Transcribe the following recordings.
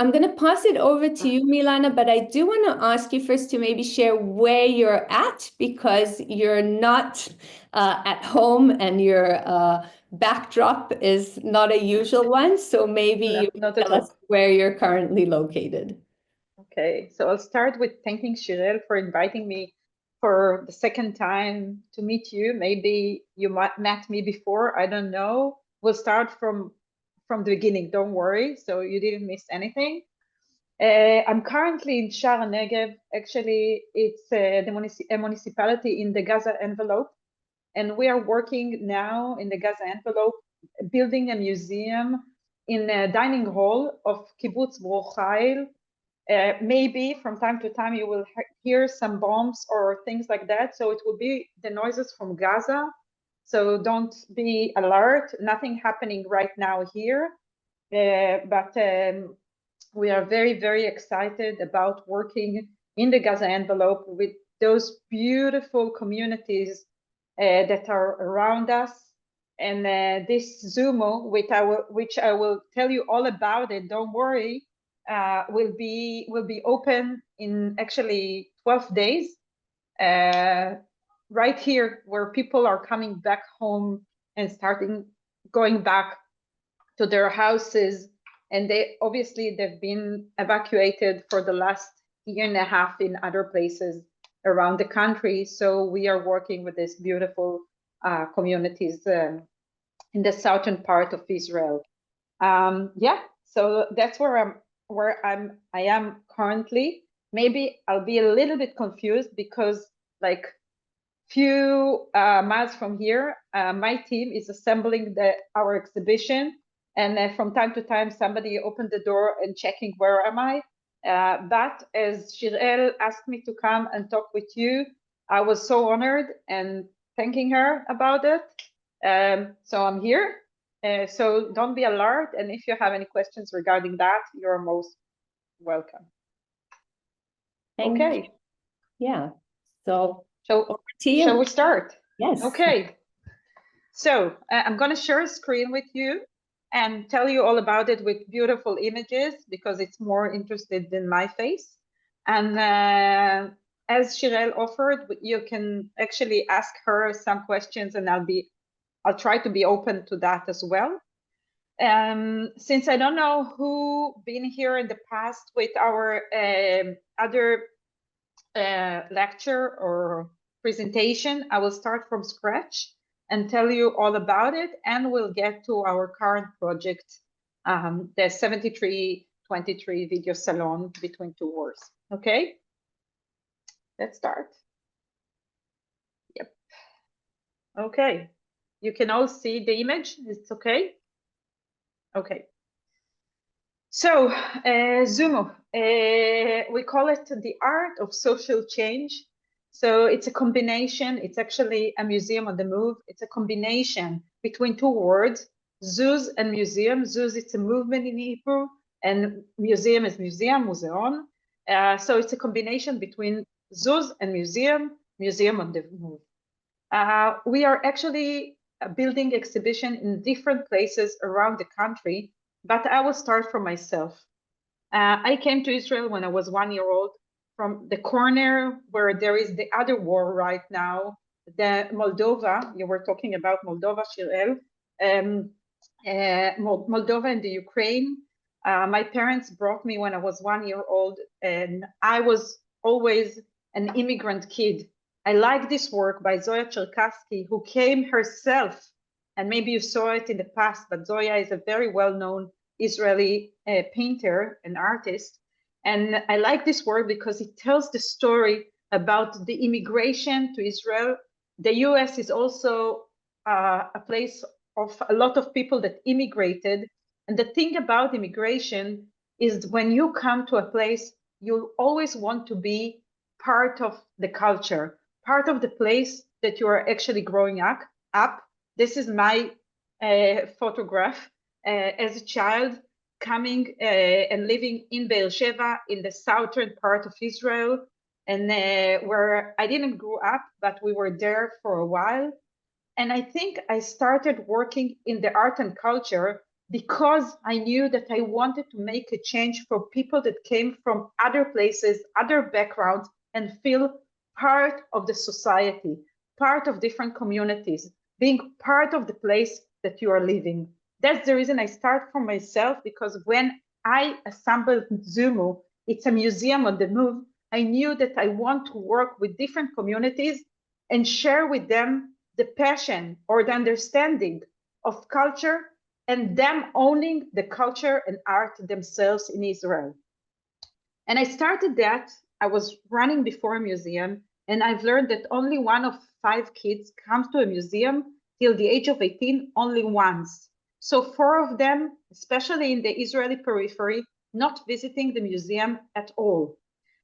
I'm going to pass it over to you, Milana, but I do want to ask you first to maybe share where you're at, because you're not at home and your backdrop is not a usual one. So maybe you can tell us where you're currently located. Okay, so I'll start with thanking Shirel for inviting me for the second time to meet you. Maybe you met me before, I don't know. We'll start from the beginning, don't worry, so you didn't miss anything. I'm currently in Sha'ar Negev. Actually, it's a municipality in the Gaza envelope, and we are working now in the Gaza envelope, building a museum in a dining hall of Kibbutz Brochail. Maybe from time to time you will hear some bombs or things like that, so it will be the noises from Gaza. So don't be alert, nothing happening right now here, but we are very, very excited about working in the Gaza envelope with those beautiful communities that are around us. And this Zumu, which I will tell you all about it, don't worry, will be open in actually 12 days, right here where people are coming back home and going back to their houses. And they've been evacuated for the last year and a half in other places around the country. So we are working with these beautiful communities in the southern part of Israel. Yeah, so that's where I am currently. Maybe I'll be a little bit confused because like few miles from here, my team is assembling our exhibition. And from time to time, somebody opened the door and checking where am I. But as Shirel asked me to come and talk with you, I was so honored and thanking her about it. So I'm here. So don't be alarmed. And if you have any questions regarding that, you're most welcome. Okay. Yeah. So shall we start? Yes. Okay. So I'm going to share a screen with you and tell you all about it with beautiful images because it's more interested than my face. And as Shirel offered, you can actually ask her some questions and I'll try to be open to that as well. Since I don't know who been here in the past with our other lecture or presentation, I will start from scratch and tell you all about it, and we'll get to our current project, the 7323 video salon between two wars. Okay, let's start. Yep. Okay, you can all see the image. It's okay. Okay. So Zumu, we call it the art of social change. So it's a combination. It's actually a museum on the move. It's a combination between two words, zuz and museum. Zuz, it's a movement in Hebrew, and museum is museum, museon. So it's a combination between zuz and museum, museum on the move. We are actually building exhibition in different places around the country, but I will start from myself. I came to Israel when I was 1 year old, from the corner where there is the other war right now, the Moldova. You were talking about Moldova, Shirel. Moldova and the Ukraine. My parents brought me when I was 1 year old, and I was always an immigrant kid. I like this work by Zoya Cherkassky, who came herself, and maybe you saw it in the past, but Zoya is a very well-known Israeli painter and artist. And I like this work because it tells the story about the immigration to Israel. The US is also a place of a lot of people that immigrated. And the thing about immigration is when you come to a place, you always want to be part of the culture, part of the place that you are actually growing up. This is my photograph as a child coming and living in Beersheba in the southern part of Israel, and where I didn't grow up, but we were there for a while. And I think I started working in the art and culture because I knew that I wanted to make a change for people that came from other places, other backgrounds, and feel part of the society, part of different communities, being part of the place that you are living. That's the reason I start from myself, because when I assembled Zumu, it's a museum on the move, I knew that I want to work with different communities and share with them the passion or the understanding of culture and them owning the culture and art themselves in Israel. And I started that. I was running before a museum, and I've learned that only 1 of 5 kids comes to a museum till the age of 18 only once. So 4 of them, especially in the Israeli periphery, not visiting the museum at all.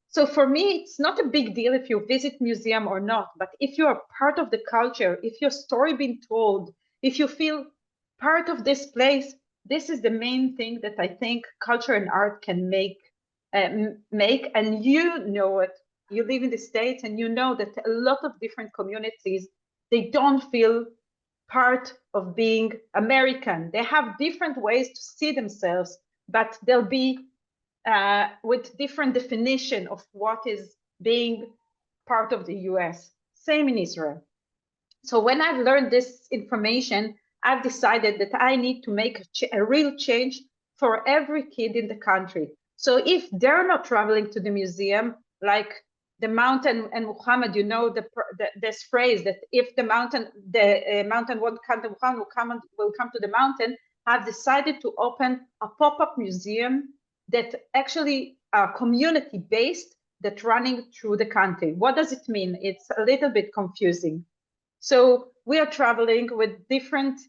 So for me, it's not a big deal if you visit museum or not, but if you are part of the culture, if your story being told, if you feel part of this place, this is the main thing that I think culture and art can make. And you know it. You live in the States, and you know that a lot of different communities, they don't feel part of being American. They have different ways to see themselves, but they'll be with different definition of what is being part of the US. Same in Israel. So when I've learned this information, I've decided that I need to make a real change for every kid in the country. So if they're not traveling to the museum, like the mountain and Muhammad, you know this phrase that if the mountain won't come to Muhammad, Muhammad will come to the mountain. I've decided to open a pop-up museum that actually are community-based, that running through the country. What does it mean? It's a little bit confusing. So we are traveling with different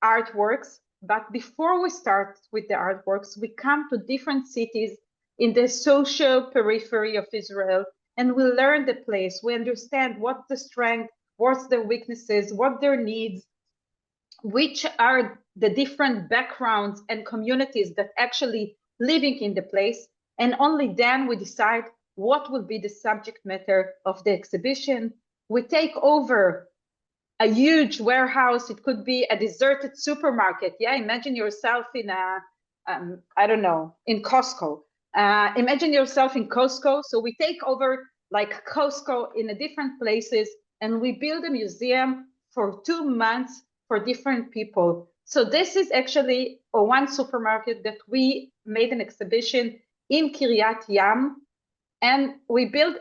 artworks, but before we start with the artworks, we come to different cities in the social periphery of Israel, and we learn the place. We understand what's the strength, what's their weaknesses, what their needs, which are the different backgrounds and communities that actually living in the place. And only then we decide what will be the subject matter of the exhibition. We take over a huge warehouse. It could be a deserted supermarket. Yeah, imagine yourself in a, I don't know, in Costco. Imagine yourself in Costco. So we take over like Costco in a different places, and we build a museum for 2 months for different people. So this is actually one supermarket that we made an exhibition in Kiryat Yam, and we built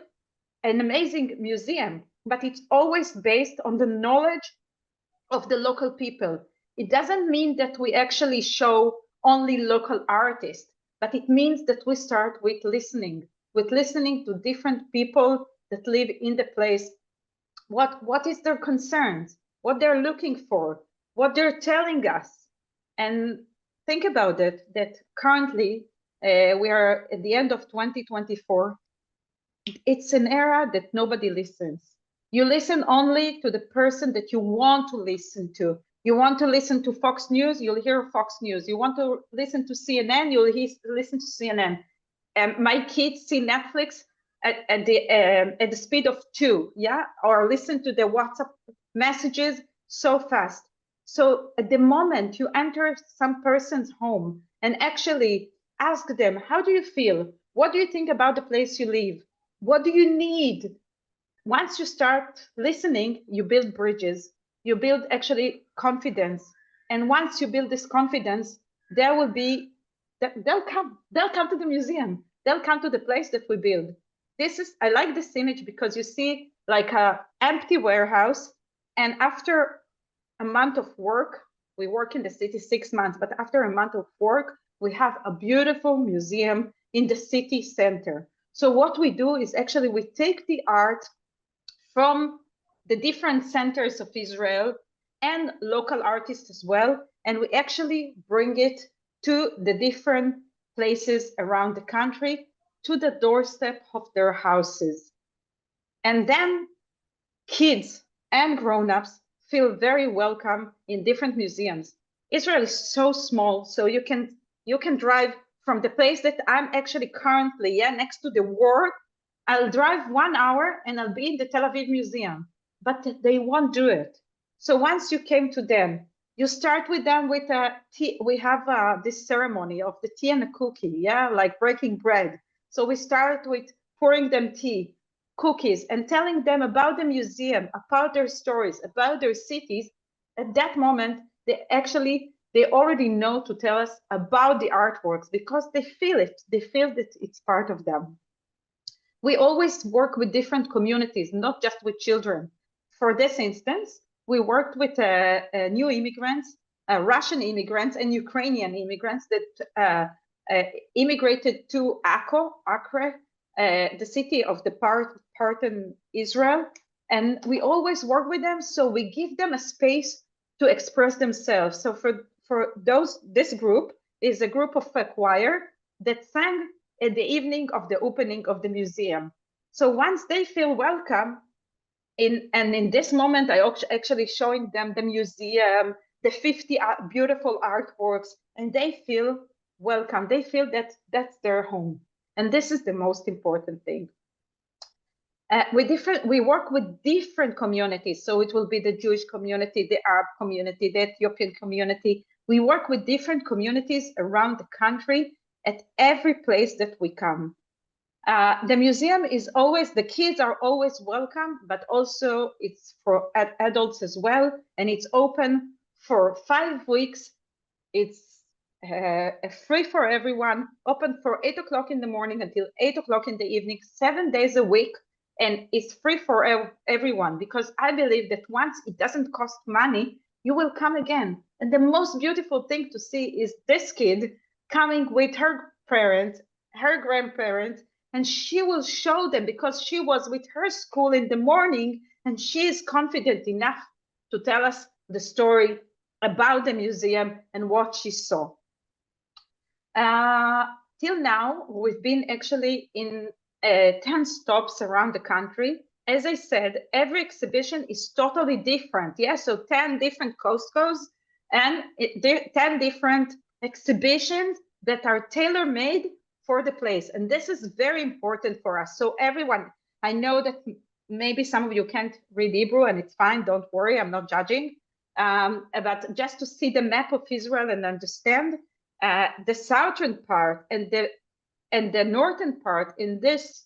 an amazing museum, but it's always based on the knowledge of the local people. It doesn't mean that we actually show only local artists, but it means that we start with listening to different people that live in the place. What is their concerns, what they're looking for, what they're telling us. And think about it, that currently we are at the end of 2024. It's an era that nobody listens. You listen only to the person that you want to listen to. You want to listen to Fox News, you'll hear Fox News. You want to listen to CNN, you'll listen to CNN. My kids see Netflix at the speed of 2, yeah, or listen to the WhatsApp messages so fast. So at the moment you enter some person's home and actually ask them, how do you feel? What do you think about the place you live? What do you need? Once you start listening, you build bridges. You build actually confidence. And once you build this confidence, there will be, they'll come to the museum. They'll come to the place that we build. I like this image because you see like a empty warehouse, and after a month of work, we work in the city 6 months, but after a month of work, we have a beautiful museum in the city center. So what we do is actually we take the art from the different centers of Israel and local artists as well, and we actually bring it to the different places around the country, to the doorstep of their houses. And then kids and grown-ups feel very welcome in different museums. Israel is so small, so you can drive from the place that I'm actually currently, next to the war. I'll drive 1 hour and I'll be in the Tel Aviv Museum, but they won't do it. So once you came to them, You start with them with a tea. We have this ceremony of the tea and a cookie, yeah, like breaking bread. So we start with pouring them tea, cookies, and telling them about the museum, about their stories, about their cities. At that moment, they already know to tell us about the artworks because they feel it. They feel that it's part of them. We always work with different communities, not just with children. For this instance, we worked with new immigrants, Russian immigrants and Ukrainian immigrants that immigrated to Acre, the city of the part in Israel. And we always work with them, so we give them a space to express themselves. So this group is a group of a choir that sang at the evening of the opening of the museum. So once they feel welcome, in this moment, I actually showing them the museum, the 50 beautiful artworks, and they feel welcome. They feel that that's their home. And this is the most important thing. We work with different communities. So it will be the Jewish community, the Arab community, the Ethiopian community. We work with different communities around the country at every place that we come. The museum is always, the kids are always welcome, but also it's for adults as well. And it's open for 5 weeks. It's free for everyone, open for 8 o'clock in the morning until 8 o'clock in the evening, 7 days a week. And it's free for everyone, because I believe that once it doesn't cost money, you will come again. And the most beautiful thing to see is this kid coming with her parents, her grandparents, and she will show them, because she was with her school in the morning and she is confident enough to tell us the story about the museum and what she saw. Till now, we've been actually in 10 stops around the country. As I said, every exhibition is totally different. Yeah, so 10 different Costco's and 10 different exhibitions that are tailor-made for the place. And this is very important for us. So everyone, I know that maybe some of you can't read Hebrew, and it's fine, don't worry, I'm not judging. But just to see the map of Israel and understand the southern part and the northern part in this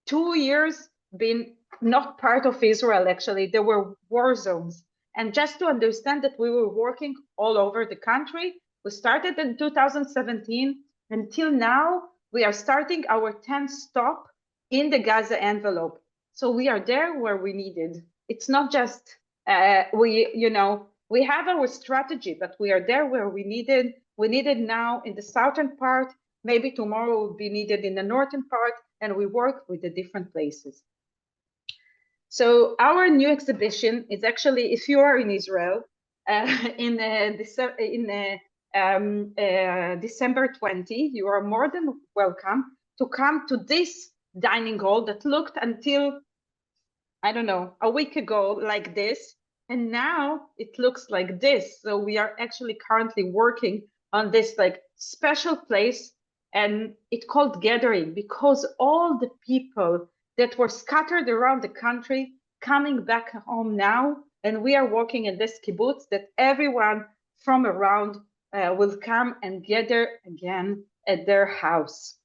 2 years been not part of Israel. Actually, there were war zones. And just to understand that we were working all over the country, we started in 2017. Until now, we are starting our 10th stop in the Gaza envelope. So we are there where we needed. It's not just, we have our strategy, but we are there where we needed. We needed now in the southern part, maybe tomorrow will be needed in the northern part, and we work with the different places. So our new exhibition is actually, if you are in Israel, in December 20, you are more than welcome to come to this dining hall that looked until, I don't know, a week ago like this. And now it looks like this. So we are actually currently working on this like special place, and it's called Gathering, because all the people that were scattered around the country coming back home now, and we are working in this kibbutz that everyone from around will come and gather again at their house.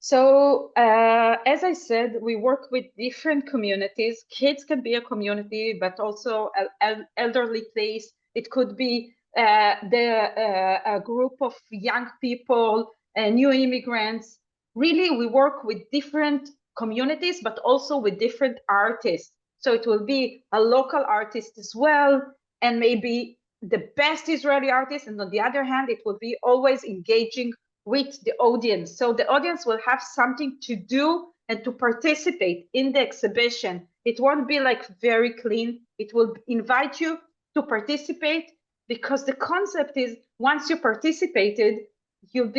So as I said, we work with different communities. Kids can be a community, but also an elderly place. It could be a group of young people, new immigrants. Really, we work with different communities, but also with different artists. So it will be a local artist as well, and maybe the best Israeli artist. And on the other hand, it will be always engaging with the audience. So the audience will have something to do and to participate in the exhibition. It won't be like very clean. It will invite you to participate, because the concept is once you participated, you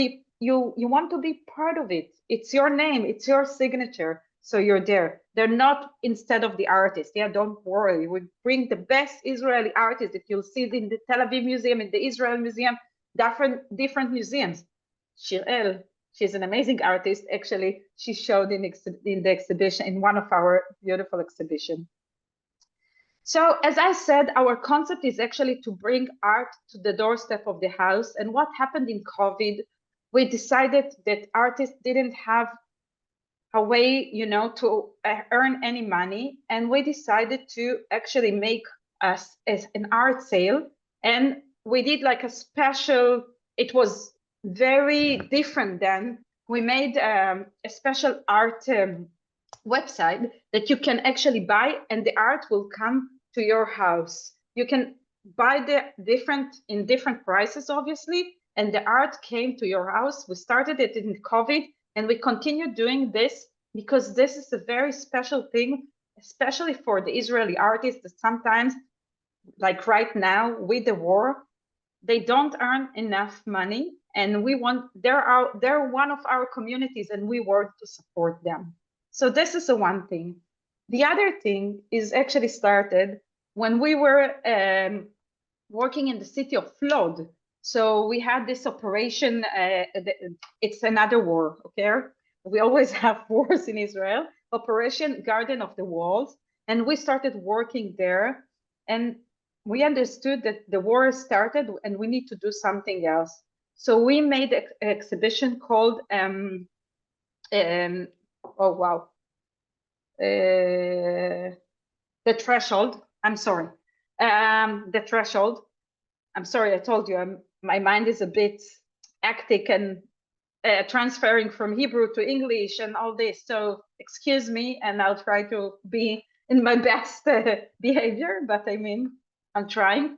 want to be part of it. It's your name, it's your signature. So you're there. They're not instead of the artist. Yeah, don't worry. We bring the best Israeli artists that you'll see in the Tel Aviv Museum, in the Israel Museum, different museums. Shirel, she's an amazing artist. Actually, she showed in the exhibition, in one of our beautiful exhibitions. So as I said, our concept is actually to bring art to the doorstep of the house. And what happened in COVID, we decided that artists didn't have a way, to earn any money. And we decided to actually make us as an art sale. And we did like a special, it was very different then. We made a special art website that you can actually buy, and the art will come to your house. You can buy in different prices, obviously, and the art came to your house. We started it in COVID, and we continue doing this because this is a very special thing, especially for the Israeli artists that sometimes, like right now with the war, they don't earn enough money, and they're one of our communities, and we want to support them. So this is the one thing. The other thing is actually started when we were working in the city of Flood. So we had this operation, it's another war, okay? We always have wars in Israel. Operation Garden of the Walls. And we started working there. And we understood that the war started and we need to do something else. So we made an exhibition called, oh wow, The Threshold. I'm sorry. The Threshold. I'm sorry, I told you, my mind is a bit hectic and transferring from Hebrew to English and all this. So excuse me, and I'll try to be in my best behavior, but I mean, I'm trying.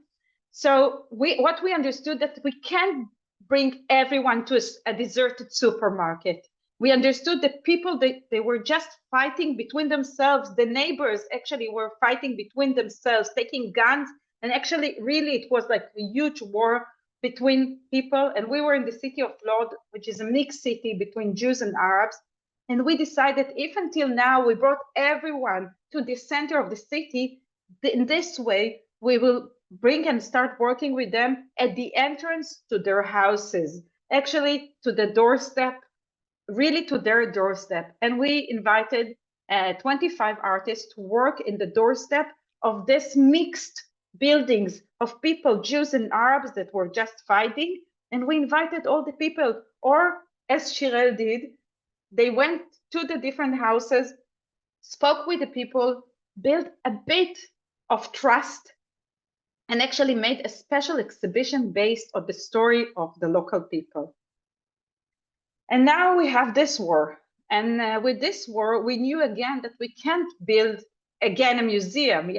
So what we understood that we can't bring everyone to a deserted supermarket. We understood that people, they were just fighting between themselves. The neighbors actually were fighting between themselves, taking guns. And actually, really, it was like a huge war between people. And we were in the city of Lod, which is a mixed city between Jews and Arabs. And we decided if until now we brought everyone to the center of the city, in this way, we will bring and start working with them at the entrance to their houses, actually to the doorstep, really to their doorstep. And we invited 25 artists to work in the doorstep of this mixed buildings of people, Jews and Arabs, that were just fighting. And we invited all the people, or as Shirel did, they went to the different houses, spoke with the people, built a bit of trust, and actually made a special exhibition based on the story of the local people. And now we have this war. And with this war, we knew again that we can't build again a museum.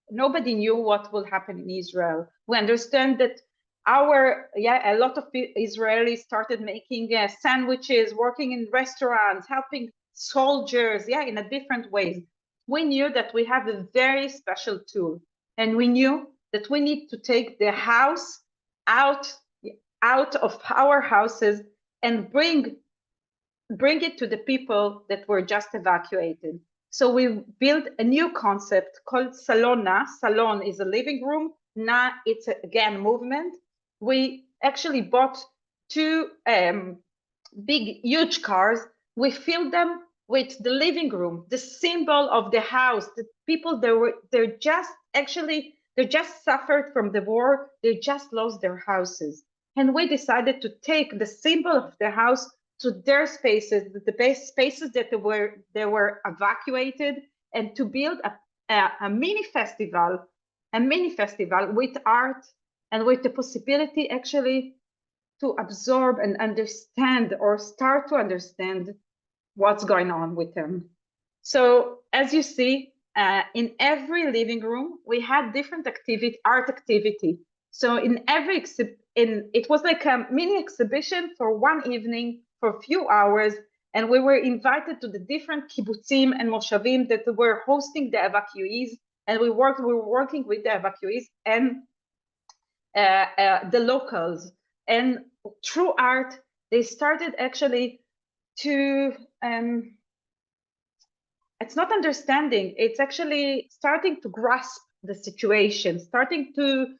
Nobody knew what will happen in Israel. We understand that a lot of Israelis started making sandwiches, working in restaurants, helping soldiers, in a different ways. We knew that we have a very special tool, and we knew that we need to take the house out of our houses and bring it to the people that were just evacuated. So we built a new concept called Salon. Salon is a living room. Na, it's again movement. We actually bought two big, huge cars. We filled them with the living room, the symbol of the house. The people they just suffered from the war. They just lost their houses, and we decided to take the symbol of the house to their spaces, the spaces that they were evacuated, and to build a mini festival with art and with the possibility actually to absorb and understand, or start to understand, what's going on with them. So as you see, in every living room, we had different art activity. So in every it was like a mini exhibition for one evening, for a few hours, and we were invited to the different kibbutzim and moshavim that were hosting the evacuees, and we were working with the evacuees and the locals. And through art, they started actually to it's not understanding, it's actually starting to grasp the situation, starting to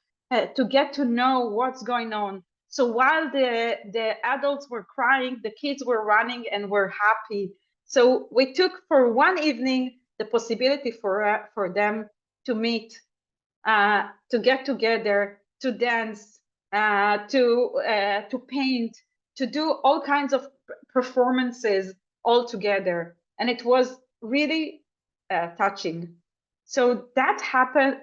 get to know what's going on. So while the adults were crying, the kids were running and were happy. So we took for one evening the possibility for them to meet, to get together, to dance, to paint, to do all kinds of performances all together. And it was really touching. So that happened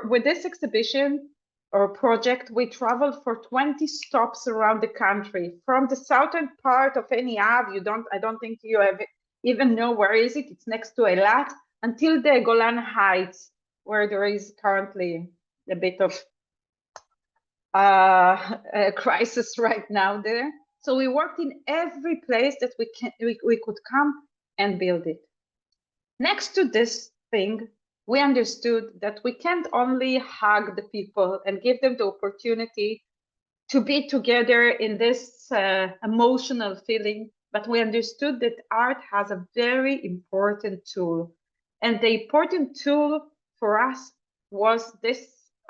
with this exhibition or project. We traveled for 20 stops around the country, from the southern part of any Av. I don't think you even know where is it. It's next to Eilat, until the Golan Heights, where there is currently a bit of a crisis right now there. So we worked in every place that we could come and build it. Next to this thing, we understood that we can't only hug the people and give them the opportunity to be together in this emotional feeling, but we understood that art has a very important tool. And the important tool for us was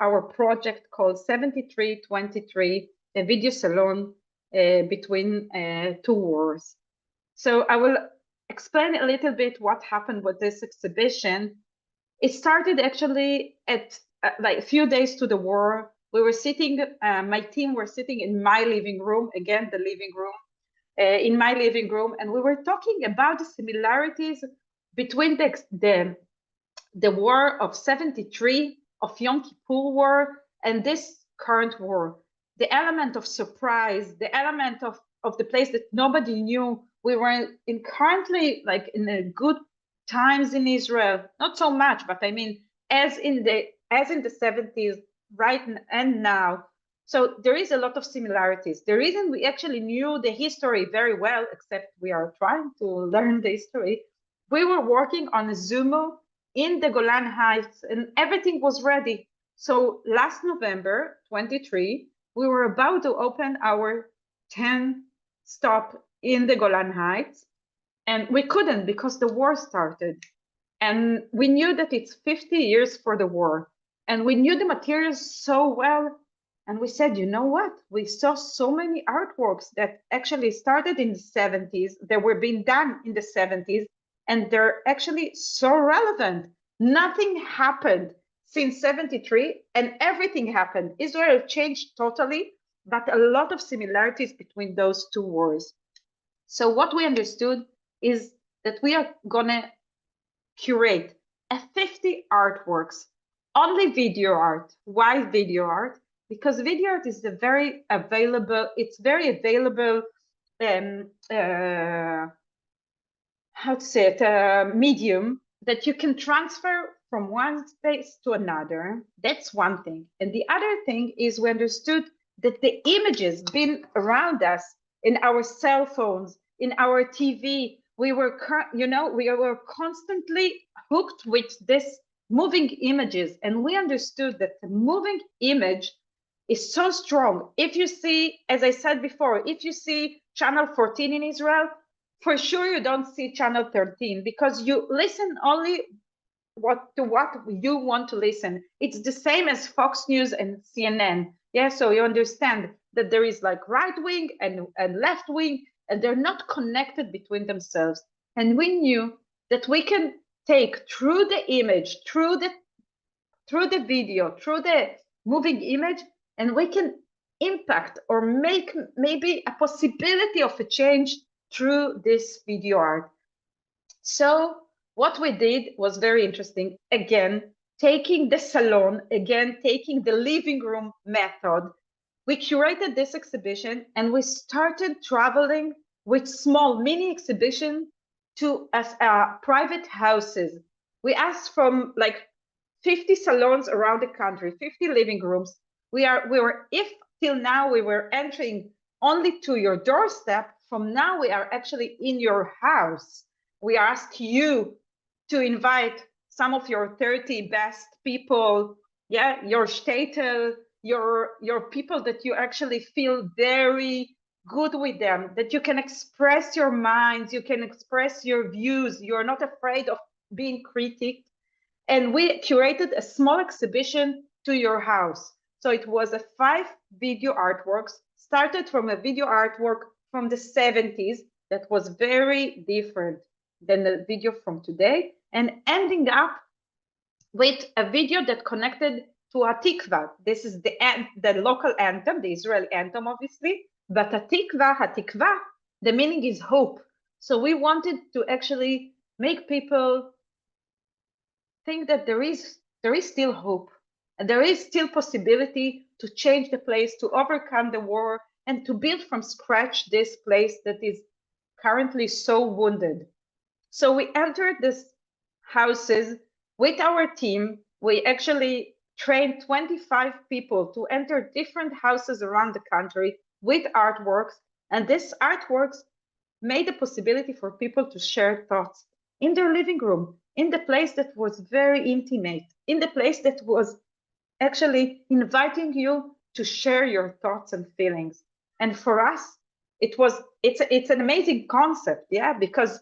our project called 7323, a video salon between two wars. So I will explain a little bit what happened with this exhibition. It started actually at like a few days to the war. We were sitting, my team were sitting in my living room, again, the living room, in my living room, and we were talking about the similarities between the war of 73, of Yom Kippur War, and this current war. The element of surprise, the element of the place that nobody knew. We were currently like in a good times in Israel, not so much, but I mean, as in the 70s, right, and now. So there is a lot of similarities. The reason we actually knew the history very well, except we are trying to learn the history, we were working on a Zumu in the Golan Heights, and everything was ready. So last November 23, we were about to open our 10 stop in the Golan Heights, and we couldn't because the war started. And we knew that it's 50 years for the war, and we knew the materials so well. And we said, you know what? We saw so many artworks that actually started in the 70s, that were being done in the 70s, and they're actually so relevant. Nothing happened since 73, and everything happened. Israel changed totally, but a lot of similarities between those two wars. So what we understood is that we are gonna curate 50 artworks, only video art. Why video art? Because video art is very available. It's very available. How to say it? Medium that you can transfer from one space to another. That's one thing. And the other thing is we understood that the images been around us in our cell phones, in our TV. We were constantly hooked with this moving images, and we understood that the moving image is so strong. If you see, as I said before, if you see channel 14 in Israel, for sure you don't see channel 13, because you listen only what you want to listen. It's the same as Fox News and CNN. Yeah, so you understand that there is like right wing and left wing, and they're not connected between themselves. And we knew that we can take through the image, through the video, through the moving image, and we can impact or make maybe a possibility of a change through this video art. So what we did was very interesting. Again, taking the Salon, again, taking the living room method, we curated this exhibition, and we started traveling with small mini exhibition to private houses. We asked from like 50 salons around the country, 50 living rooms. If till now we were entering only to your doorstep, from now we are actually in your house. We ask you to invite some of your 30 best people, yeah, your shtetl, your people that you actually feel very good with them, that you can express your minds, you can express your views, you're not afraid of being critiqued. And we curated a small exhibition to your house. So it was 5 video artworks, started from a video artwork from the 70s that was very different than the video from today, and ending up with a video that connected to Hatikva. This is the local anthem, the Israeli anthem, obviously. But Hatikva, the meaning is hope. So we wanted to actually make people think that there is still hope, and there is still possibility to change the place, to overcome the war, and to build from scratch this place that is currently so wounded. So we entered these houses with our team. We actually trained 25 people to enter different houses around the country with artworks, and these artworks made the possibility for people to share thoughts in their living room, in the place that was very intimate, in the place that was actually inviting you to share your thoughts and feelings. And for us, it's an amazing concept, yeah, because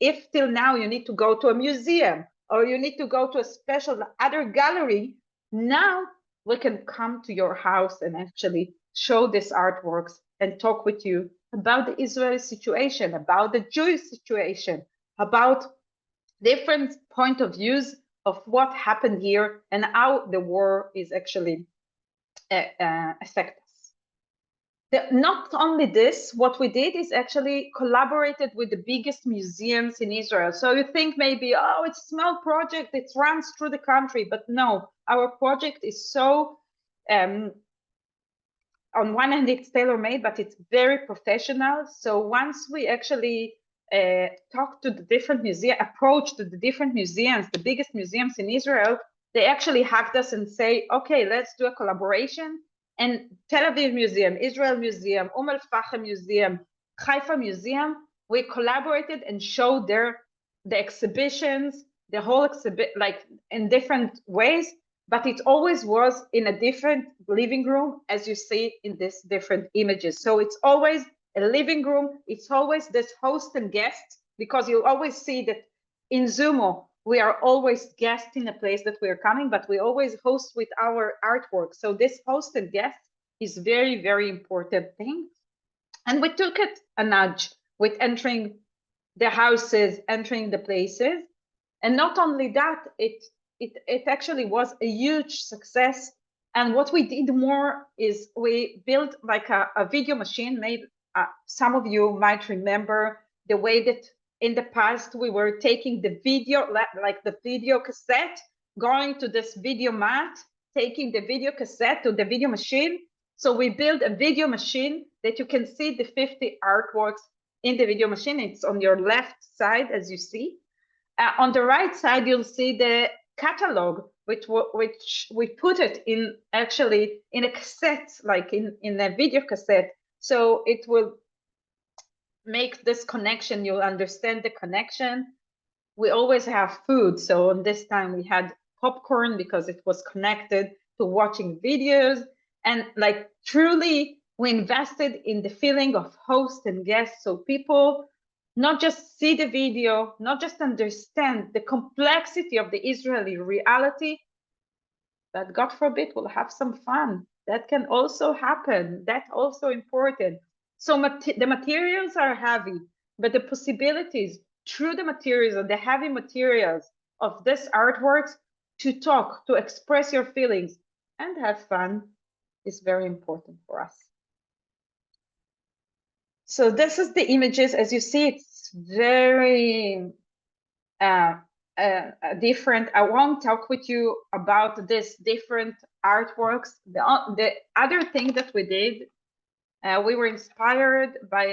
if till now you need to go to a museum or you need to go to a special other gallery, now we can come to your house and actually show these artworks and talk with you about the Israeli situation, about the Jewish situation, about different point of views of what happened here and how the war is actually affect us. Not only this, what we did is actually collaborated with the biggest museums in Israel. So you think maybe, oh, it's a small project, it runs through the country, but no, our project is so, on one hand it's tailor-made, but it's very professional. So once we actually talked to the different museums, approached the different museums, the biggest museums in Israel, they actually hugged us and say, okay, let's do a collaboration. And Tel Aviv Museum, Israel Museum, Al-Fahim Museum, Haifa Museum, we collaborated and showed the exhibitions, the whole exhibit, like in different ways, but it always was in a different living room, as you see in these different images. So it's always a living room, it's always this host and guest, because you always see that in Zumu, we are always guests in a place that we are coming, but we always host with our artwork. So this host and guest is very, very important thing. And we took it a nudge with entering the houses, entering the places. And not only that, it actually was a huge success. And what we did more is we built like a video machine. Maybe some of you might remember the way that in the past we were taking the video, like the video cassette, going to this video mat, taking the video cassette to the video machine. So we built a video machine that you can see the 50 artworks in the video machine. It's on your left side, as you see. On the right side, you'll see the catalog, which we put it in actually in a cassette, like in a video cassette. So it will make this connection, you'll understand the connection. We always have food. So on this time we had popcorn because it was connected to watching videos. And like truly we invested in the feeling of host and guest. So people not just see the video, not just understand the complexity of the Israeli reality, but God forbid will have some fun. That can also happen. That's also important. So the materials are heavy, but the possibilities through the materials and the heavy materials of this artworks to talk, to express your feelings and have fun is very important for us. So this is the images. As you see, it's very different. I won't talk with you about this different artworks. The other thing that we did, we were inspired by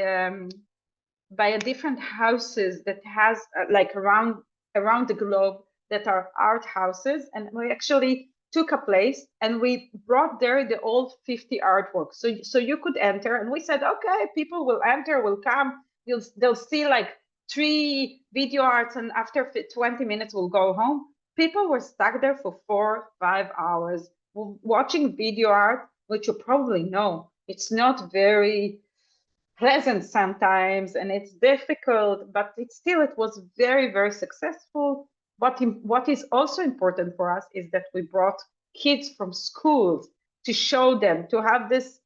a different houses that has like around the globe that are art houses, and we actually took a place and we brought there the old 50 artworks. So you could enter, and we said, okay, people will enter, will come, they'll see like 3 video arts, and after 20 minutes we'll go home. People were stuck there for 4 or 5 hours watching video art, which you probably know it's not very pleasant sometimes and it's difficult, but it was very, very successful. But what is also important for us is that we brought kids from schools to show them, to have this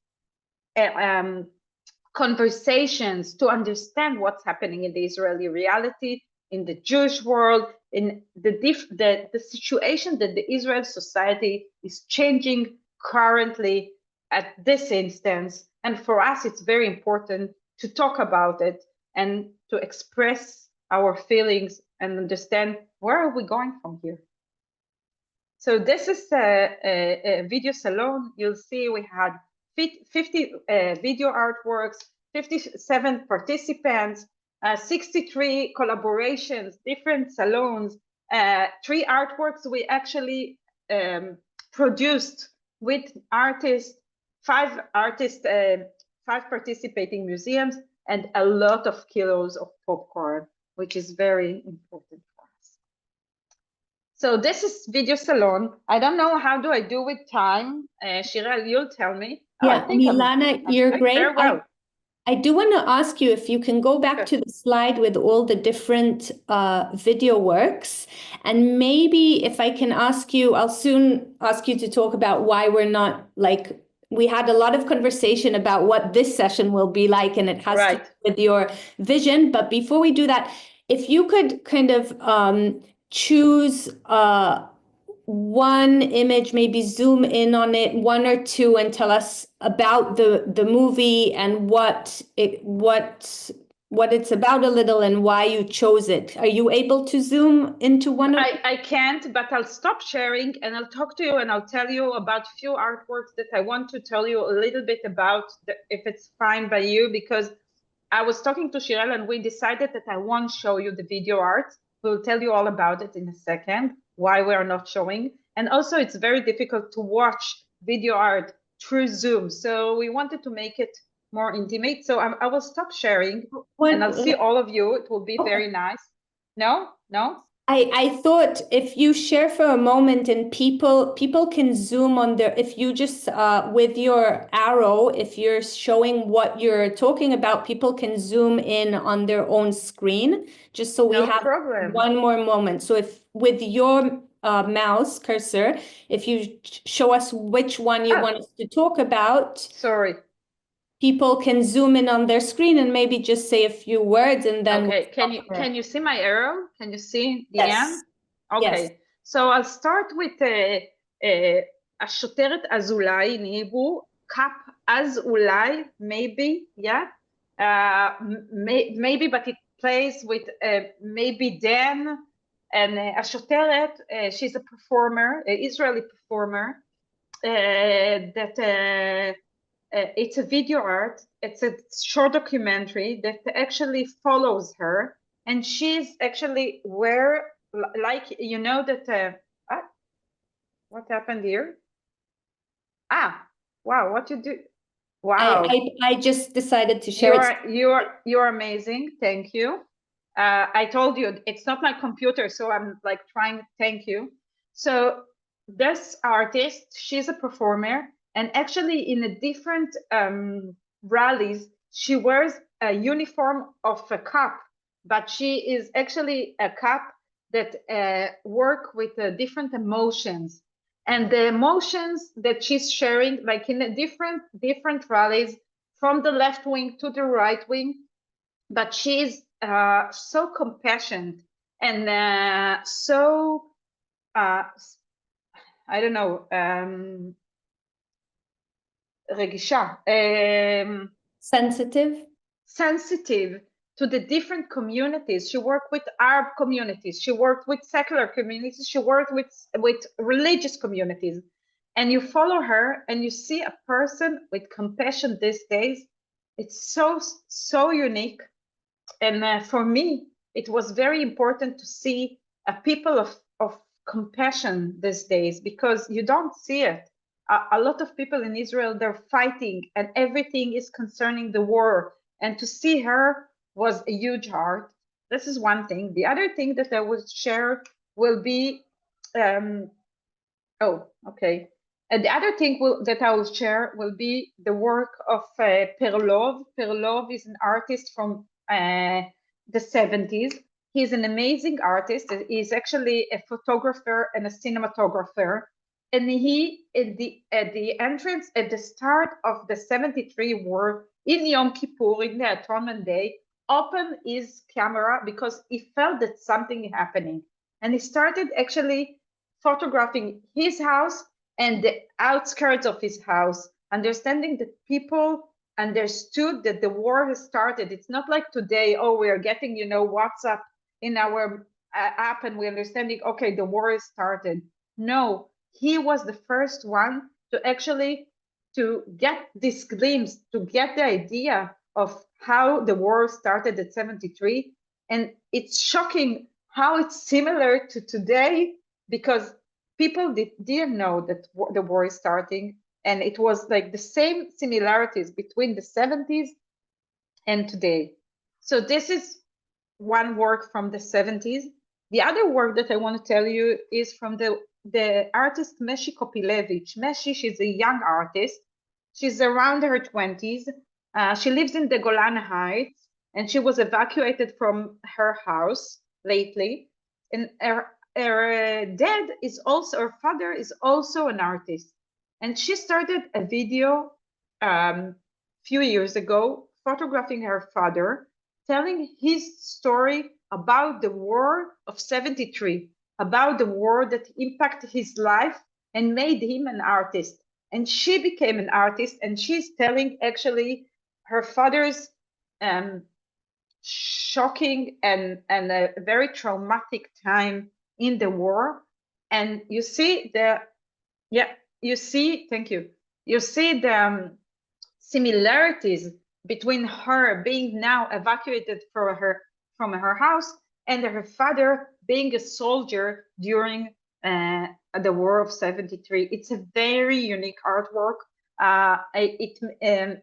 conversations, to understand what's happening in the Israeli reality, in the Jewish world, in the situation that the Israel society is changing currently at this instance. And for us, it's very important to talk about it and to express our feelings and understand where are we going from here. So this is a video salon. You'll see we had 50 video artworks, 57 participants, 63 collaborations, different salons, 3 artworks we actually produced with artists, 5 artists, 5 participating museums, and a lot of kilos of popcorn, which is very important for us. So this is video salon. I don't know how do I do with time. Shirel, you'll tell me. Yeah, Milana, you're great. Very well. I do want to ask you if you can go back to the slide with all the different video works. And maybe if I can ask you, I'll soon ask you to talk about why we're not like, we had a lot of conversation about what this session will be like, and it has to do with your vision. But before we do that, if you could kind of choose one image, maybe zoom in on it, 1 or 2, and tell us about the movie and what it's about a little and why you chose it. Are you able to zoom into one of I can't, but I'll stop sharing and I'll talk to you and I'll tell you about a few artworks that I want to tell you a little bit about, if it's fine by you, because I was talking to Shirel and we decided that I won't show you the video art. We'll tell you all about it in a second, why we are not showing. And also it's very difficult to watch video art through Zoom. So we wanted to make it more intimate. So I will stop sharing and I'll see all of you. It will be very nice. No? I thought if you share for a moment and people can zoom on their, if you just with your arrow, if you're showing what you're talking about, people can zoom in on their own screen, just so we have one more moment. So if with your mouse cursor, if you show us which one you want us to talk about. Sorry. People can zoom in on their screen and maybe just say a few words and then. Okay, can you see my arrow? Can you see the end? Okay, yes. So I'll start with השותרת אזולאי in Hebrew, Kap Az Ulai, maybe, yeah. Maybe, but it plays with maybe Dan. And השותרת, she's a performer, an Israeli performer, that it's a video art. It's a short documentary that actually follows her, and she's actually where, like, you know that what happened here? Wow, what you do? Wow, I just decided to share. You're amazing. Thank you. I told you it's not my computer, so I'm like trying. Thank you. So this artist, she's a performer. And actually, in a different rallies, she wears a uniform of a cop, but she is actually a cop that work with different emotions. And the emotions that she's sharing, like in a different rallies, from the left wing to the right wing, but she's so compassionate and so, I don't know, sensitive to the different communities. She worked with Arab communities, she worked with secular communities, she worked with religious communities. And you follow her and you see a person with compassion these days. It's so unique. And for me, it was very important to see a people of compassion these days, because you don't see it. A lot of people in Israel, they're fighting and everything is concerning the war. And to see her was a huge heart. This is one thing. The other thing that I will share will be, and the other thing that I will share will be the work of Perlov. Perlov is an artist from the 70s. He's an amazing artist. He's actually a photographer and a cinematographer. And he, at the entrance, at the start of the 73 war, in Yom Kippur, in the Atonement Day, opened his camera because he felt that something happening. And he started actually photographing his house and the outskirts of his house, understanding that people understood that the war has started. It's not like today, oh, we are getting, WhatsApp in our app and we're understanding, okay, the war has started. No, he was the first one to actually to get this glimpse, to get the idea of how the war started at 73. And it's shocking how it's similar to today, because people didn't know that the war is starting. And it was like the same similarities between the 70s and today. So this is one work from the 70s. The other work that I want to tell you is from the artist Meshi Kopilevich. Meshi, she's a young artist. She's around her 20s. She lives in the Golan Heights, and she was evacuated from her house lately. And her dad is also, her father is also an artist. And she started a video few years ago, photographing her father, telling his story about the war of 73, about the war that impacted his life and made him an artist. And she became an artist, and she's telling actually her father's shocking and a very traumatic time in the war. And you see thank you. You see the similarities between her being now evacuated from her house and her father being a soldier during the War of 73. It's a very unique artwork.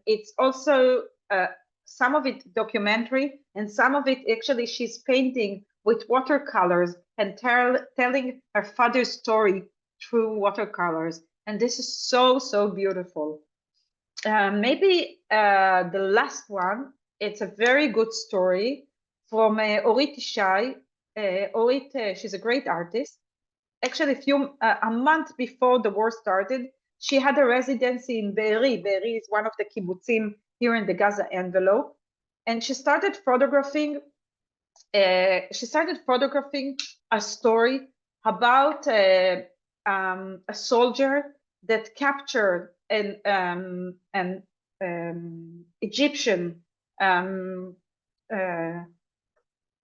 It's also some of it documentary, and some of it actually she's painting with watercolors and telling her father's story through watercolors. And this is so, so beautiful. Maybe the last one, it's a very good story from Orit Ishai. Orit, she's a great artist. Actually, a month before the war started, she had a residency in Be'eri. Be'eri is one of the kibbutzim here in the Gaza envelope. And she started photographing a story about a soldier that captured an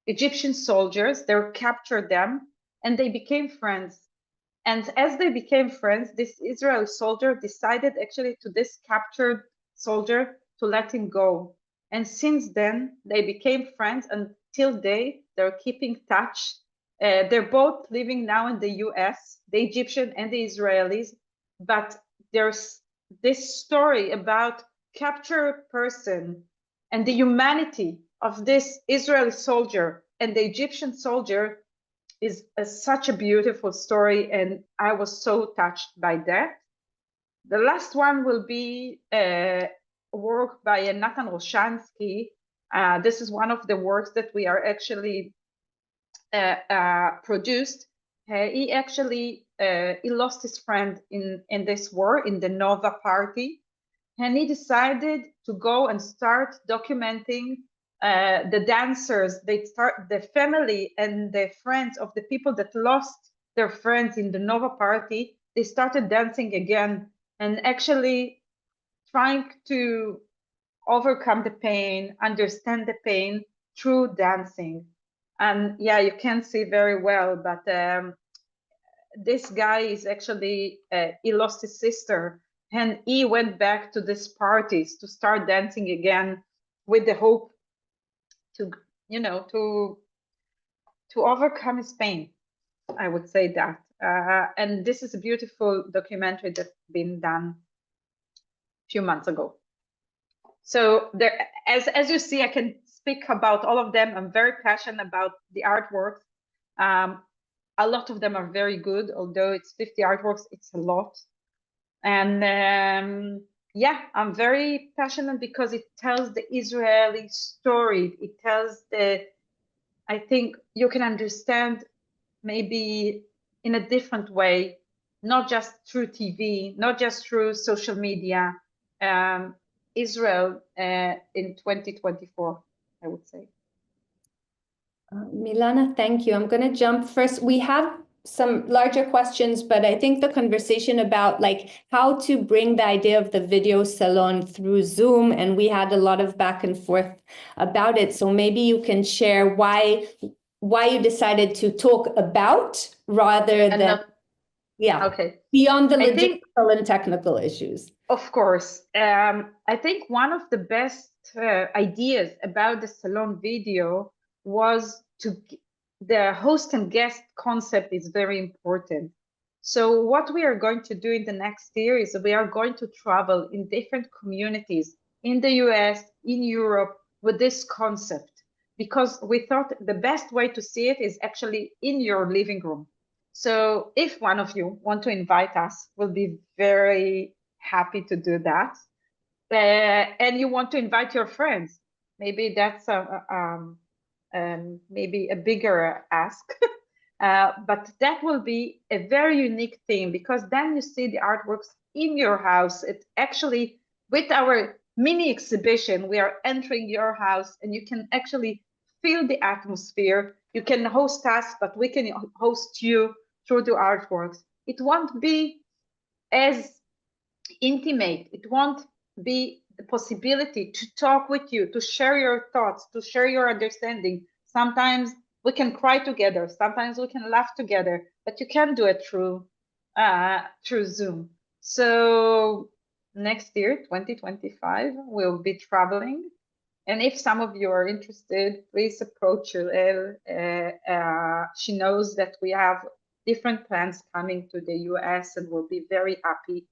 Egyptian soldiers. They captured them and they became friends. And as they became friends, this Israeli soldier decided actually to this captured soldier to let him go. And since then, they became friends until they're keeping touch. They're both living now in the US, the Egyptian and the Israelis. But there's this story about captured person and the humanity of this Israeli soldier and the Egyptian soldier is such a beautiful story, and I was so touched by that. The last one will be a work by Nathan Roshansky. This is one of the works that we are actually produced. He actually he lost his friend in this war, in the Nova party, and he decided to go and start documenting the dancers. They start the family and the friends of the people that lost their friends in the Nova party. They started dancing again and actually trying to overcome the pain, understand the pain through dancing. And yeah, you can't see very well, but this guy is actually, he lost his sister and he went back to these parties to start dancing again with the hope to, to overcome his pain. I would say that. And this is a beautiful documentary that's been done a few months ago. So there, as you see, I can speak about all of them. I'm very passionate about the artworks. A lot of them are very good, although it's 50 artworks, it's a lot. And yeah, I'm very passionate because it tells the Israeli story. It tells I think you can understand maybe in a different way, not just through TV, not just through social media, Israel in 2024. I would say. Milana, thank you. I'm going to jump first. We have some larger questions, but I think the conversation about like how to bring the idea of the video salon through Zoom, and we had a lot of back and forth about it. So maybe you can share why you decided to talk about rather than beyond the logistical and technical issues. Of course. I think one of the best ideas about the salon video was the host and guest concept is very important. So what we are going to do in the next year is we are going to travel in different communities in the US, in Europe with this concept, because we thought the best way to see it is actually in your living room. So if one of you want to invite us, we'll be very happy to do that. And you want to invite your friends, maybe that's maybe a bigger ask, but that will be a very unique thing, because then you see the artworks in your house. It actually, with our mini exhibition, we are entering your house and you can actually feel the atmosphere. You can host us, but we can host you through the artworks. It won't be as intimate. It won't be the possibility to talk with you, to share your thoughts, to share your understanding. Sometimes we can cry together, sometimes we can laugh together, but you can do it through Zoom. So next year, 2025, we'll be traveling. And if some of you are interested, please approach Shirel. She knows that we have different plans coming to the US, and we'll be very happy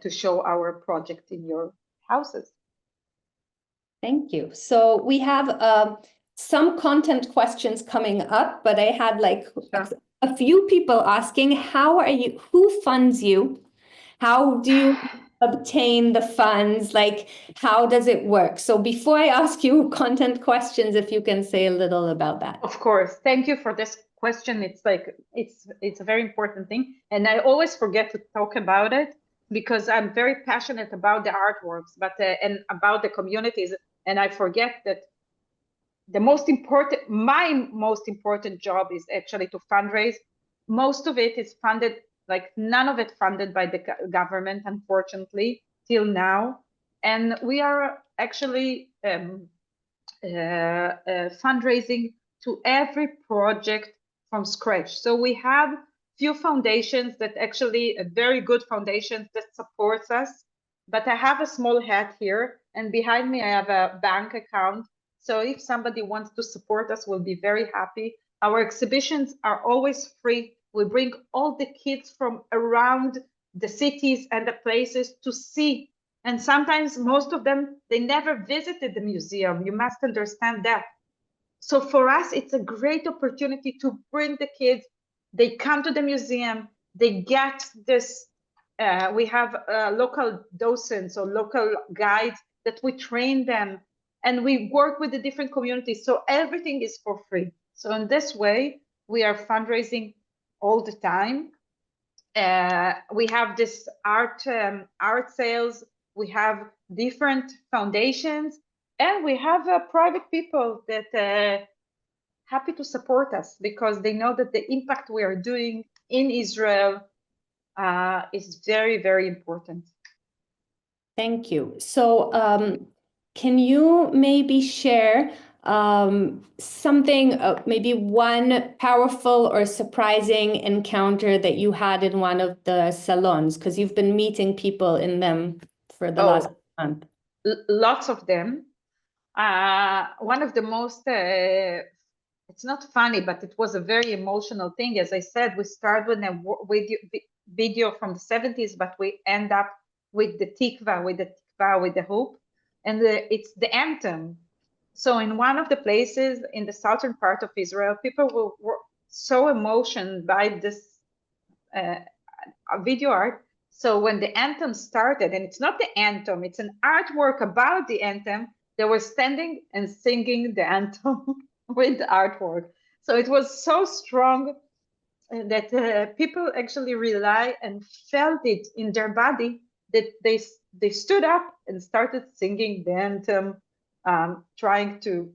to show our project in your houses. Thank you. So we have some content questions coming up, but I had like a few people asking, who funds you? How do you obtain the funds? Like, how does it work? So before I ask you content questions, if you can say a little about that. Of course. Thank you for this question. It's like, it's a very important thing. And I always forget to talk about it because I'm very passionate about the artworks, and about the communities. And I forget that my most important job is actually to fundraise. Most of it is funded, like none of it funded by the government, unfortunately, till now. And we are actually fundraising to every project from scratch. So we have few foundations that actually very good foundations that supports us, but I have a small hat here, and behind me I have a bank account. So if somebody wants to support us, we'll be very happy. Our exhibitions are always free. We bring all the kids from around the cities and the places to see. And sometimes most of them, they never visited the museum. You must understand that. So for us, it's a great opportunity to bring the kids. They come to the museum, they get this, we have local docents or local guides that we train them, and we work with the different communities. So everything is for free. So in this way, we are fundraising all the time. We have this art sales, we have different foundations, and we have private people that happy to support us because they know that the impact we are doing in Israel is very, very important. Thank you. So can you maybe share something, maybe one powerful or surprising encounter that you had in one of the salons? Because you've been meeting people in them for the last month. Lots of them. One of the most, it's not funny, but it was a very emotional thing. As I said, we started with a video from the 70s, but we end up with the tikva, with the hope. And it's the anthem. So in one of the places in the southern part of Israel, people were so emotional by this video art. So when the anthem started, and it's not the anthem, it's an artwork about the anthem, they were standing and singing the anthem with the artwork. So it was so strong that people actually rely and felt it in their body, that they stood up and started singing the anthem trying to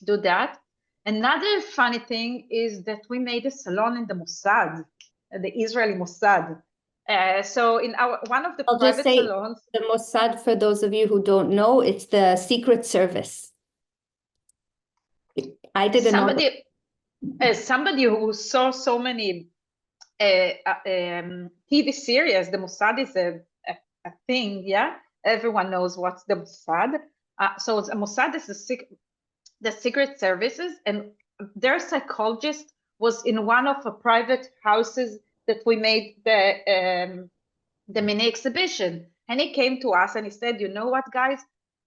do that. Another funny thing is that we made a salon in the Mossad, the Israeli Mossad. So in one of the I'll private just say salons, the Mossad, for those of you who don't know, it's the Secret Service. I didn't know. Somebody who saw so many TV series, the Mossad is a thing, yeah? Everyone knows what's the Mossad. So the Mossad is the secret services, and their psychologist was in one of the private houses that we made the mini exhibition. And he came to us and he said, you know what, guys,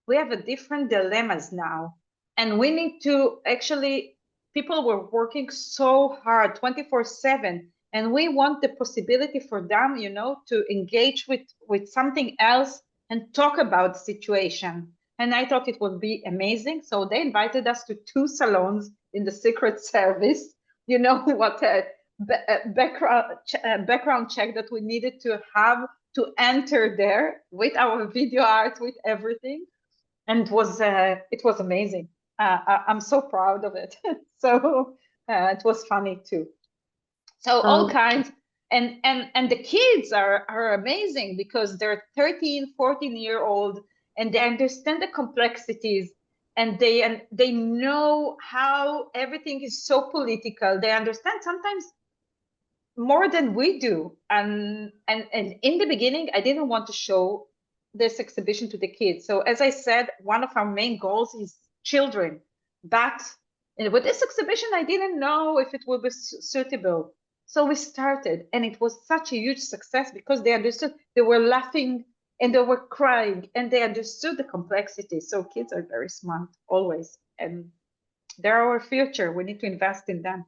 we have a different dilemmas now. And we need to actually, people were working so hard 24/7. And we want the possibility for them, you know, to engage with something else and talk about the situation. And I thought it would be amazing. So they invited us to 2 salons in the Secret Service. You know what background check that we needed to have to enter there with our video art, with everything. And it was amazing. I'm so proud of it. So it was funny too. So all kinds, and the kids are amazing because they're 13, 14-year-old, and they understand the complexities, and they know how everything is so political. They understand sometimes more than we do. And in the beginning, I didn't want to show this exhibition to the kids. So as I said, one of our main goals is children. But with this exhibition, I didn't know if it would be suitable. So we started, and it was such a huge success because they understood. They were laughing and they were crying, and they understood the complexity. So kids are very smart always, and they're our future. We need to invest in them.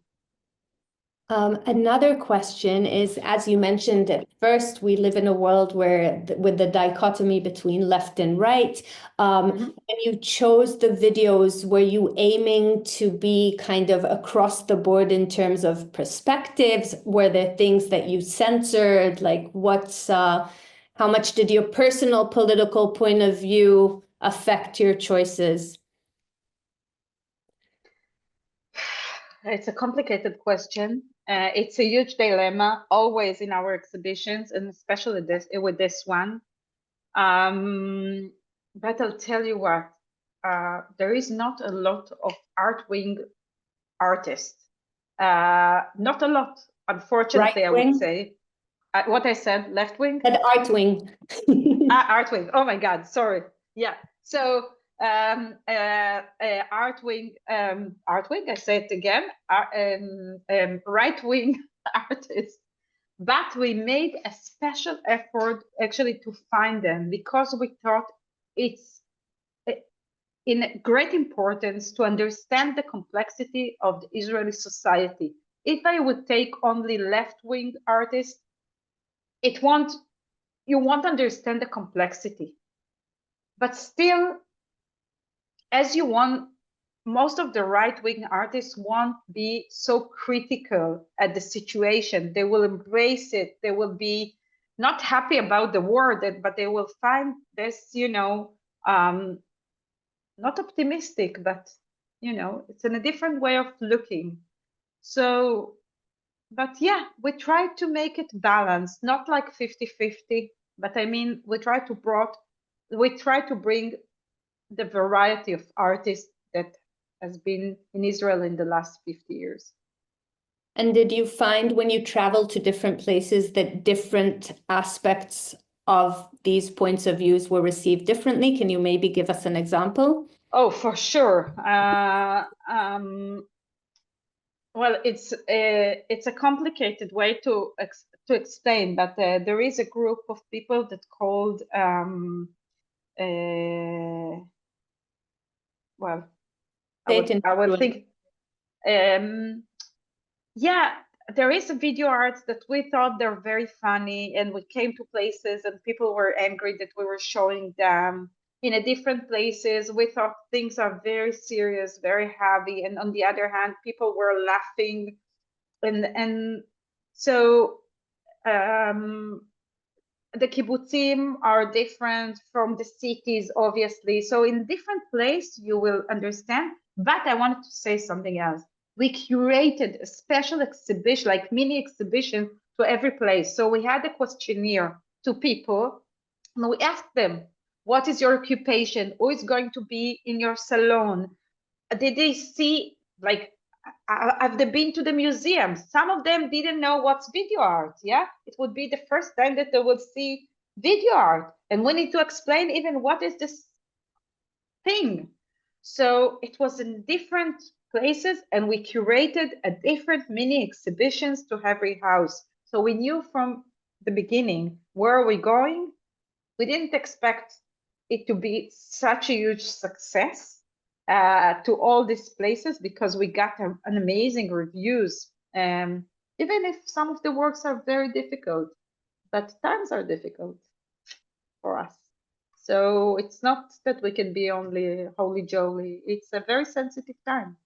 Another question is, as you mentioned at first, we live in a world where, with the dichotomy between left and right, when you chose the videos, were you aiming to be kind of across the board in terms of perspectives? Were there things that you censored? Like how much did your personal political point of view affect your choices? It's a complicated question. It's a huge dilemma always in our exhibitions, and especially with this one. But I'll tell you what, there is not a lot of art wing artists. Not a lot, unfortunately, I would say. What I said, left wing? Art wing. Art wing. Oh my God, sorry. Yeah. So art wing, I say it again, right wing artists. But we made a special effort actually to find them because we thought it's in great importance to understand the complexity of the Israeli society. If I would take only left-wing artists, you won't understand the complexity. But still, as you want, most of the right-wing artists won't be so critical at the situation. They will embrace it. They will be not happy about the war, but they will find this, not optimistic, but, it's in a different way of looking. So, but yeah, we try to make it balanced, not like 50-50, but I mean, we try to bring the variety of artists that has been in Israel in the last 50 years. And did you find when you travel to different places that different aspects of these points of views were received differently? Can you maybe give us an example? Oh, for sure. Well, it's a complicated way to explain, but there is a group of people that called well, I would think, yeah, there is a video art that we thought they're very funny, and we came to places and people were angry that we were showing them. In a different places, we thought things are very serious, very heavy, and on the other hand, people were laughing, and so the kibbutzim are different from the cities, obviously. So in different place, you will understand. But I wanted to say something else. We curated a special exhibition, like mini exhibition, to every place. So we had a questionnaire to people, and we asked them, what is your occupation? Who is going to be in your salon? Did they see, like, have they been to the museum? Some of them didn't know what's video art. Yeah, it would be the first time that they would see video art, and we need to explain even what is this thing. So it was in different places, and we curated a different mini exhibitions to every house. So we knew from the beginning where are we going. We didn't expect it to be such a huge success to all these places, because we got an amazing reviews. Even if some of the works are very difficult, but times are difficult for us. So it's not that we can be only holy jolly. It's a very sensitive time.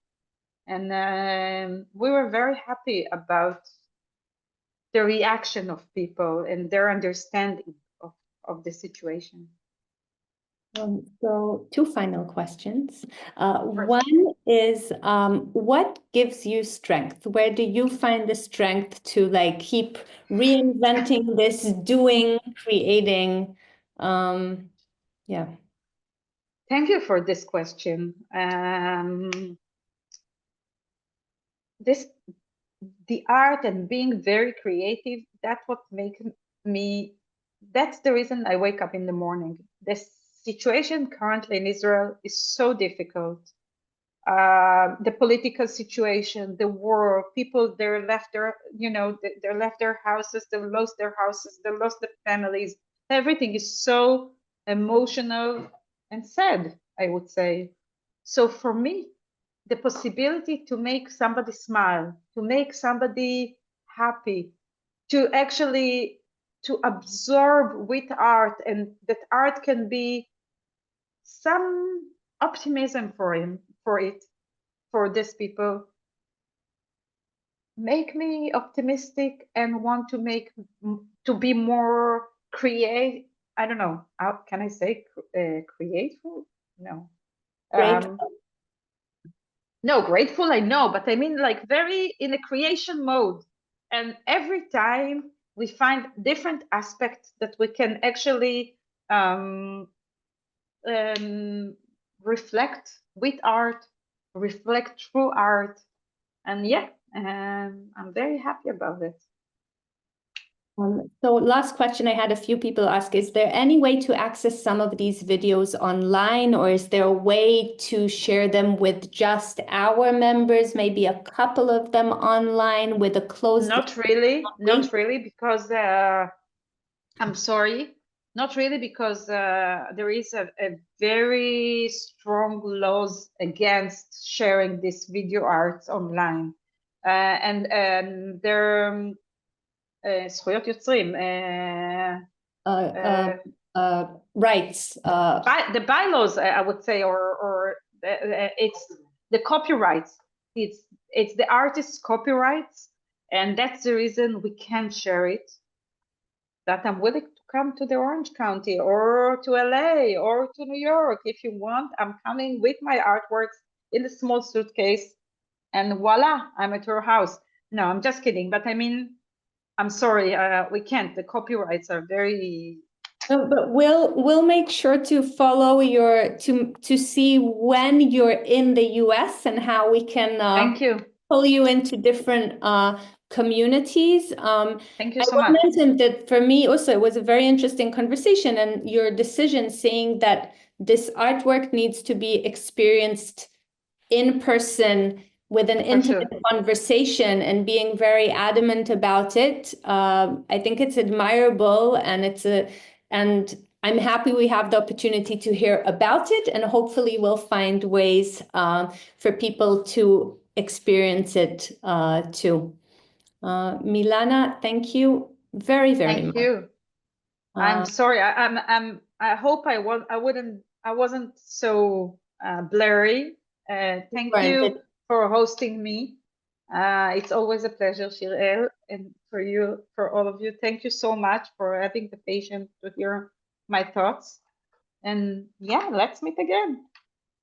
And we were very happy about the reaction of people and their understanding of the situation. So two final questions. One is, what gives you strength? Where do you find the strength to like keep reinventing this, doing, creating? Yeah. Thank you for this question. The art and being very creative, that's what makes me, that's the reason I wake up in the morning. The situation currently in Israel is so difficult. The political situation, the war, people, they left their, they left their houses, they lost their houses, they lost their families. Everything is so emotional and sad, I would say. So for me, the possibility to make somebody smile, to make somebody happy, to actually to absorb with art, and that art can be some optimism for these people, make me optimistic and want to be more create. I don't know, how can I say creative? No. No, grateful, I know, but I mean like very in a creation mode. And every time we find different aspects that we can actually reflect with art, reflect through art. And yeah, I'm very happy about it. So last question I had a few people ask, is there any way to access some of these videos online, or is there a way to share them with just our members, maybe a couple of them online with a closed? Not really, because I'm sorry, not really, because there is a very strong laws against sharing this video arts online. And there זכויות יוצרים, rights. The bylaws, I would say, or it's the copyrights. It's the artist's copyrights, and that's the reason we can't share it. That I'm willing to come to the Orange County or to LA or to New York. If you want, I'm coming with my artworks in a small suitcase, and voila, I'm at your house. No, I'm just kidding. But I mean, I'm sorry, we can't. The copyrights are very. But we'll make sure to follow your to see when you're in the US and how we can Thank you. pull you into different communities. Thank you so much. I mentioned that for me also it was a very interesting conversation, and your decision saying that this artwork needs to be experienced in person with an intimate conversation, and being very adamant about it. I think it's admirable, and I'm happy we have the opportunity to hear about it, and hopefully we'll find ways for people to experience it too. Milana, thank you very, very much. Thank you. I'm sorry. I hope I wasn't so blurry. Thank you for hosting me. It's always a pleasure, Shirel, and for all of you, thank you so much for having the patience to hear my thoughts. And yeah, let's meet again.